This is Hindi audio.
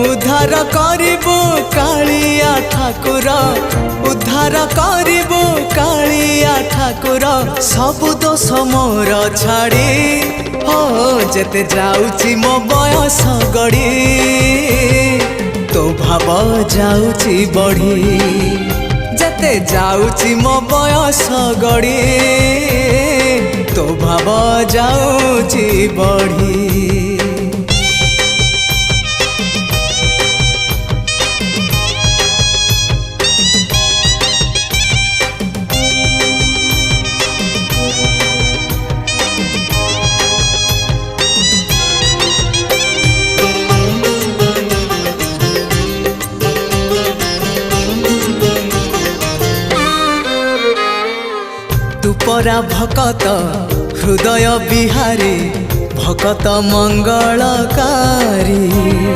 उद्धार करिबो कालिया ठाकुर उद्धार करिबो कालिया ठाकुर सबु दोष मोर छाड़ी हो जेते जाउची मो बयस गड़ी तो भाव जाउची बढ़ी जेते जाउची मो बयस गड़ी तो भाव जाउची बढ़ी। तू परा भकत हृदय बिहारी भकत मंगलकारी